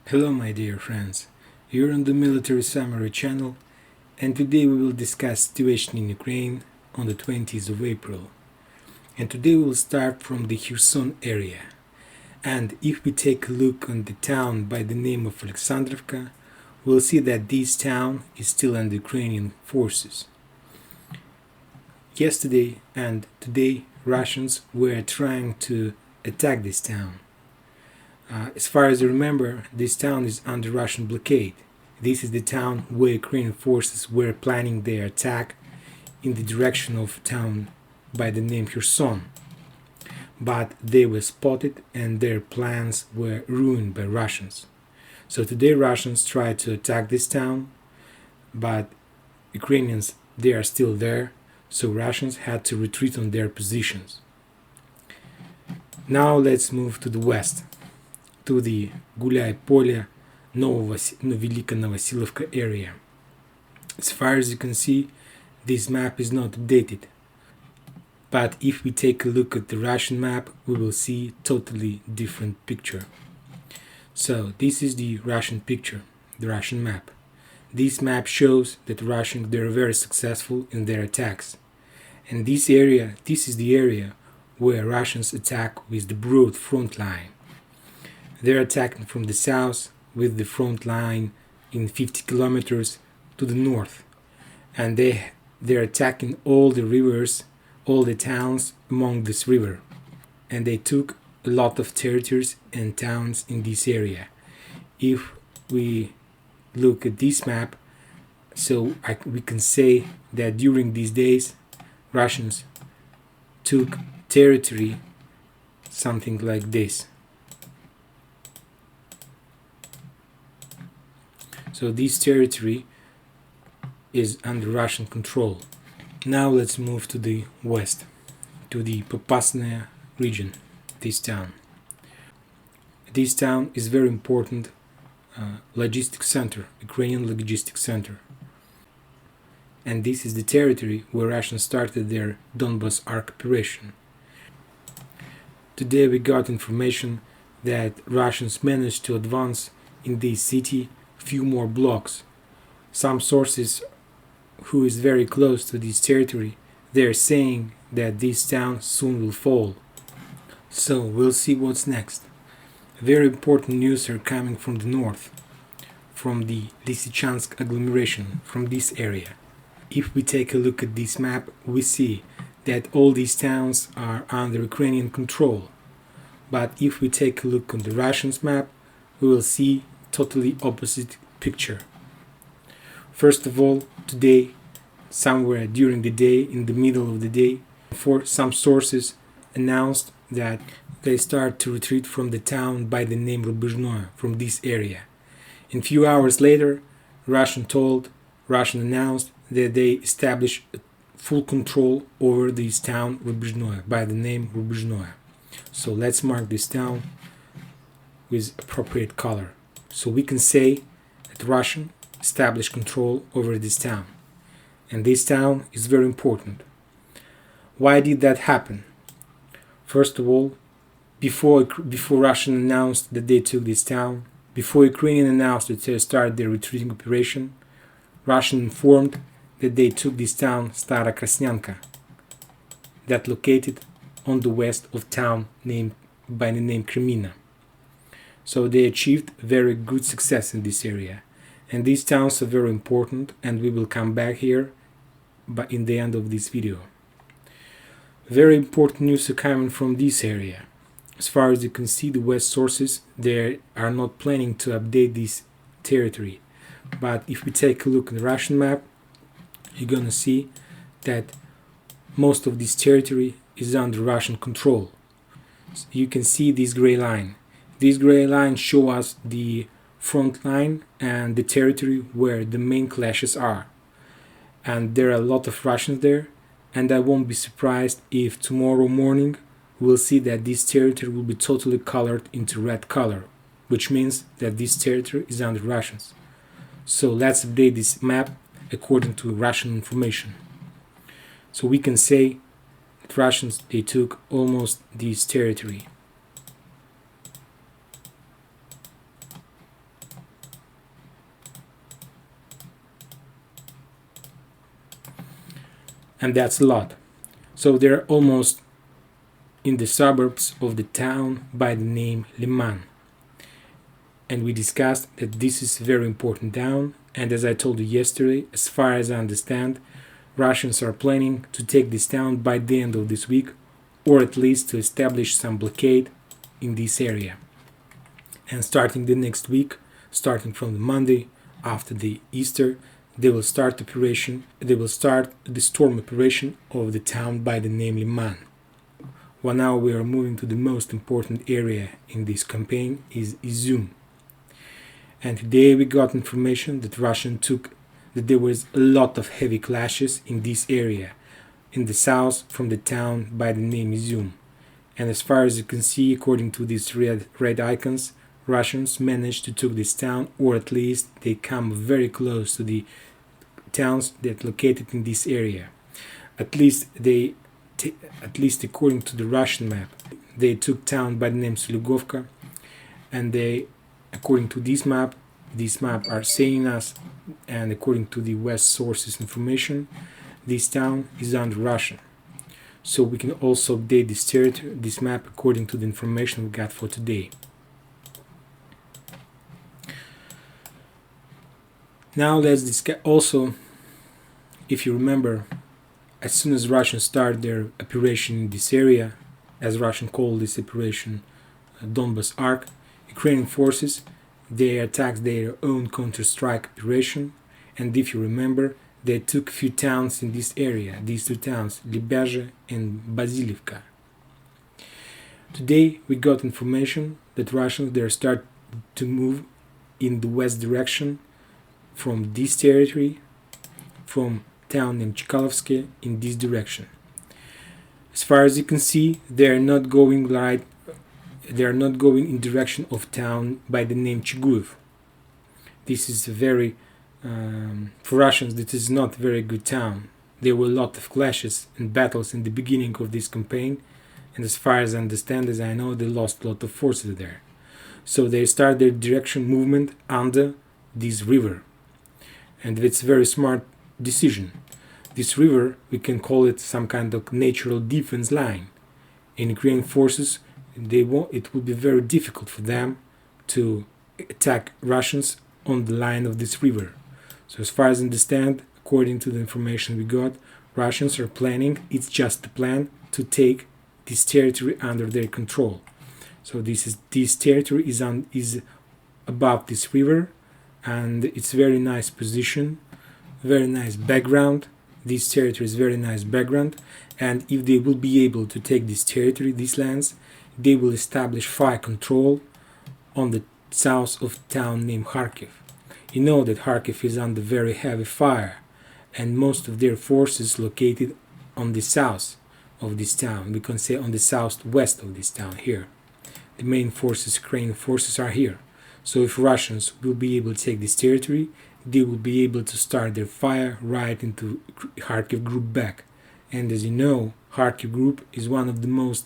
Hello my dear friends, you're on the Military Summary channel, and today we will discuss situation in Ukraine on the 20th of April. And today we will start from the Kherson area. And if we take a look on the town by the name of Alexandrevka, we'll see that this town is still under Ukrainian forces. Yesterday and today Russians were trying to attack this town. As far as I remember, this town is under Russian blockade. This is the town where Ukrainian forces were planning their attack in the direction of a town by the name Kherson. But they were spotted and their plans were ruined by Russians. So today Russians tried to attack this town, but Ukrainians, they are still there, so Russians had to retreat on their positions. Now let's move to the west, to the Gulai Polia, Velika Novosilovka area. As far as you can see, this map is not updated. But if we take a look at the Russian map, we will see totally different picture. So this is the Russian picture, the Russian map. This map shows that Russians, they're very successful in their attacks. And this is the area where Russians attack with the broad front line. They're attacking from the south with the front line in 50 kilometers to the north. And they're attacking all the rivers, all the towns along this river. And they took a lot of territories and towns in this area. If we look at this map, we can say that during these days, Russians took territory something like this. So this territory is under Russian control. Now let's move to the west, to the Popasna region, this town. This town is very important logistics center, Ukrainian logistics center. And this is the territory where Russians started their Donbas Arc operation. Today we got information that Russians managed to advance in this city few more blocks. Some sources who is very close to this territory, they're saying that this town soon will fall. So we'll see what's next. Very important news are coming from the north, from the Lysychansk agglomeration, from this area. If we take a look at this map, we see that all these towns are under Ukrainian control. But if we take a look on the Russians map, we will see totally opposite picture. First of all, today, somewhere during the day, in the middle of the day, some sources announced that they start to retreat from the town by the name Rubizhne, from this area. And few hours later, Russia announced that they established full control over this town Rubizhne by the name Rubizhne. So let's mark this town with appropriate color. So we can say that Russia established control over this town. And this town is very important. Why did that happen? First of all, before Russia announced that they took this town, before Ukrainian announced that they started their retreating operation, Russia informed that they took this town Stara Krasnyanka, that located on the west of town by the name Kreminna. So they achieved very good success in this area. And these towns are very important, and we will come back here but in the end of this video. Very important news are coming from this area. As far as you can see, the west sources, they are not planning to update this territory. But if we take a look at the Russian map, you're gonna see that most of this territory is under Russian control. So you can see this gray line. This gray line shows us the front line and the territory where the main clashes are. And there are a lot of Russians there, and I won't be surprised if tomorrow morning we'll see that this territory will be totally colored into red color, which means that this territory is under Russians. So let's update this map according to Russian information. So we can say that Russians, they took almost this territory. and that's a lot. So they're almost in the suburbs of the town by the name Lyman. And we discussed that this is a very important town, and as I told you yesterday, as far as I understand, Russians are planning to take this town by the end of this week, or at least to establish some blockade in this area. And starting the next week, starting from the Monday after the Easter, they will start the storm operation of the town by the name Lyman. Well, now we are moving to the most important area in this campaign is Izyum. And today we got information that that there was a lot of heavy clashes in this area, in the south from the town by the name Izyum. And as far as you can see, according to these red icons, Russians managed to take this town, or at least they come very close to the towns that are located in this area. At least according to the Russian map, they took town by the name Slugovka, and according to this map are saying us, and according to the West sources information, this town is under Russian. So we can also update this map according to the information we got for today. Now let's discuss also, if you remember, as soon as Russians start their operation in this area, as Russians call this operation Donbas Arc, Ukrainian forces, they attacked their own counter-strike operation, and if you remember, they took a few towns in this area, these two towns, Rubizhne and Basilivka. Today we got information that Russians they start to move in the west direction from this territory, from town named Chikalovsky, in this direction. As far as you can see, they are not going in direction of town by the name Chiguev. This is for Russians, this is not a very good town. There were a lot of clashes and battles in the beginning of this campaign, and as far as I understand, as I know, they lost a lot of forces there. So they start their direction movement under this river, and it's a very smart decision. This river, we can call it some kind of natural defense line. In Ukrainian forces, it will be very difficult for them to attack Russians on the line of this river. So as far as I understand, according to the information we got, Russians are planning, it's just a plan, to take this territory under their control. So this territory is above this river, and it's very nice position, very nice background. This territory is very nice background, and if they will be able to take this territory, these lands, they will establish fire control on the south of town named Kharkiv. You know that Kharkiv is under very heavy fire, and most of their forces located on the south of this town. We can say on the southwest of this town here. The main forces, Ukrainian forces, are here. So if Russians will be able to take this territory, they will be able to start their fire right into Kharkiv group back. And as you know, Kharkiv group is one of the most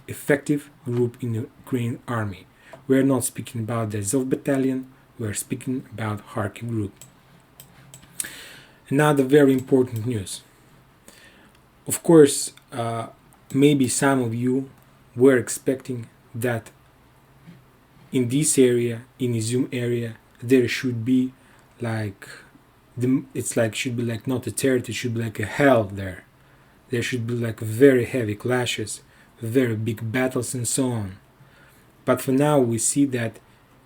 effective group in the Ukrainian army. We are not speaking about the Azov battalion, we are speaking about Kharkiv group. Another very important news. Of course, maybe some of you were expecting that in this area, in Izyum area, there should be should be like not a territory, it should be like a hell there. There should be like very heavy clashes, very big battles and so on. But for now we see that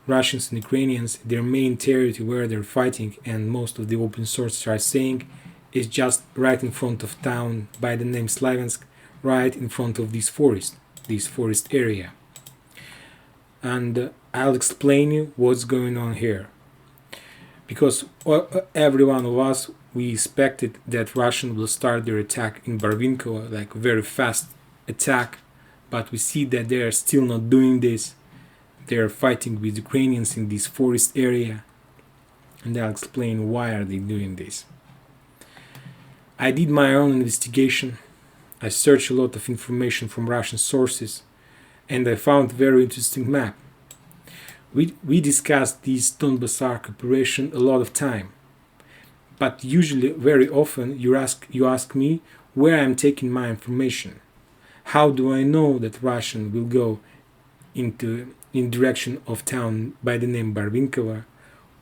Russians and Ukrainians, their main territory where they're fighting, and most of the open sources are saying, is just right in front of town by the name Slaviansk, right in front of this forest area. And I'll explain you what's going on here. Because every one of us, we expected that Russians will start their attack in Barvinko, like very fast attack, but we see that they are still not doing this. They are fighting with Ukrainians in this forest area, and I'll explain why are they doing this. I did my own investigation. I searched a lot of information from Russian sources, and I found a very interesting map. We discussed this Donbas Arc operation a lot of time, but usually, very often, you ask me where I'm taking my information. How do I know that Russian will go in direction of town by the name Barvinkova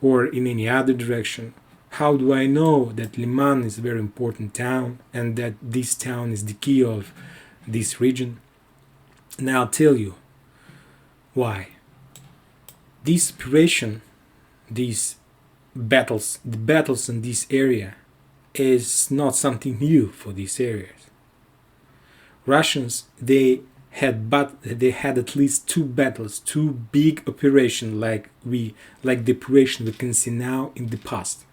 or in any other direction? How do I know that Lyman is a very important town and that this town is the key of this region? And I'll tell you why. This operation, these battles, the battles in this area is not something new for these areas. Russians, they had at least two battles, two big operations like the operation we can see now in the past.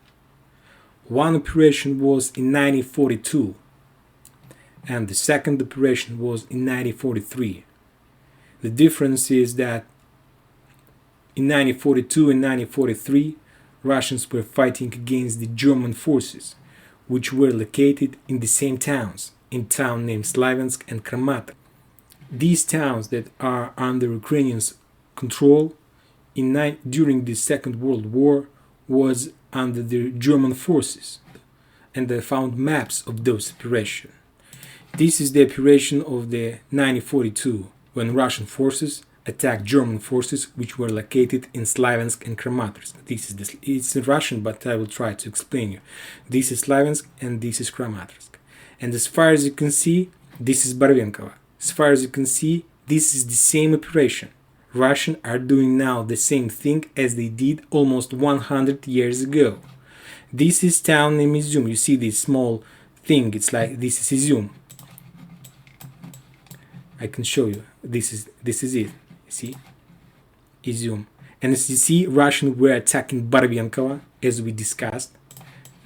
One operation was in 1942 and the second operation was in 1943. The difference is that in 1942 and 1943 Russians were fighting against the German forces, which were located in the same towns, in town named Slaviansk and Kreminna. These towns that are under Ukrainians' control during the Second World War was under the German forces, and they found maps of those operations. This is the operation of the 1942, when Russian forces attacked German forces which were located in Slaviansk and Kramatorsk. It's in Russian, but I will try to explain you. This is Slaviansk and this is Kramatorsk. And as far as you can see, this is Barvinkova. As far as you can see, this is the same operation. Russians are doing now the same thing as they did almost 100 years ago. This is town named Izyum. You see this small thing, it's like this is Izyum. I can show you. This is it. You see? Izyum. And as you see, Russians were attacking Barvinkova, as we discussed.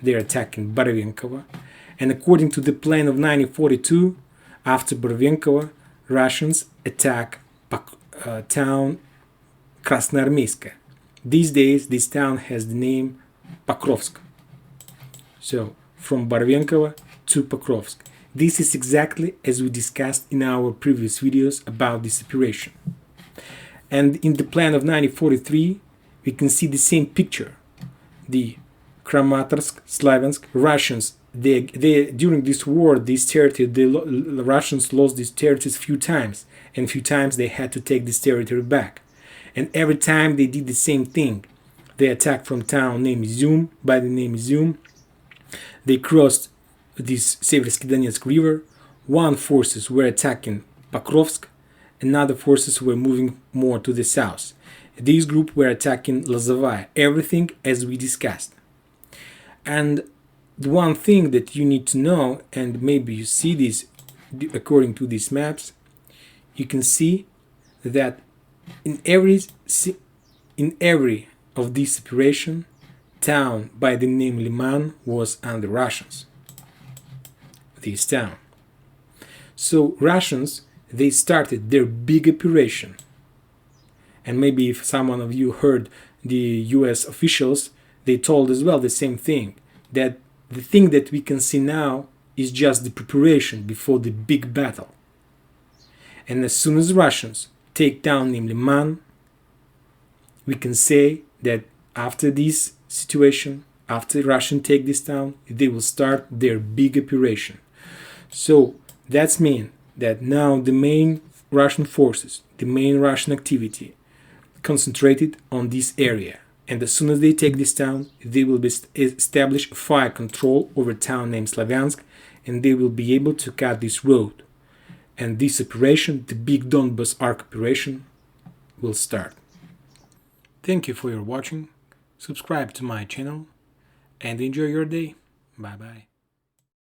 They're attacking Barvinkova. And according to the plan of 1942, after Barvinkova, Russians attack town Krasnoarmeyska. These days, this town has the name Pokrovsk. So, from Barvinkova to Pokrovsk. This is exactly as we discussed in our previous videos about this operation. And in the plan of 1943, we can see the same picture. The Kramatorsk, Slaviansk, Russians, during this war, this territory, the Russians lost these territories few times, and few times they had to take this territory back. And every time they did the same thing. They attacked from town named Izyum, by the name Izyum. They crossed this Seversky Donetsk river. One forces were attacking Pokrovsk, and other forces were moving more to the south. These groups were attacking Lazovaya, everything as we discussed. And the one thing that you need to know, and maybe you see this according to these maps, you can see that in every of these operations, town by the name Lyman was under Russians. This town. So Russians, they started their big operation. And maybe if someone of you heard the US officials, they told as well the same thing, that the thing that we can see now is just the preparation before the big battle. And as soon as Russians take down Lyman, we can say that after this situation, after Russians take this town, they will start their big operation. So that means that now the main Russian forces, the main Russian activity concentrated on this area. And as soon as they take this town, they will establish fire control over a town named Slaviansk, and they will be able to cut this road. And this operation, the big Donbas Arc operation, will start. Thank you for your watching. Subscribe to my channel and enjoy your day. Bye bye.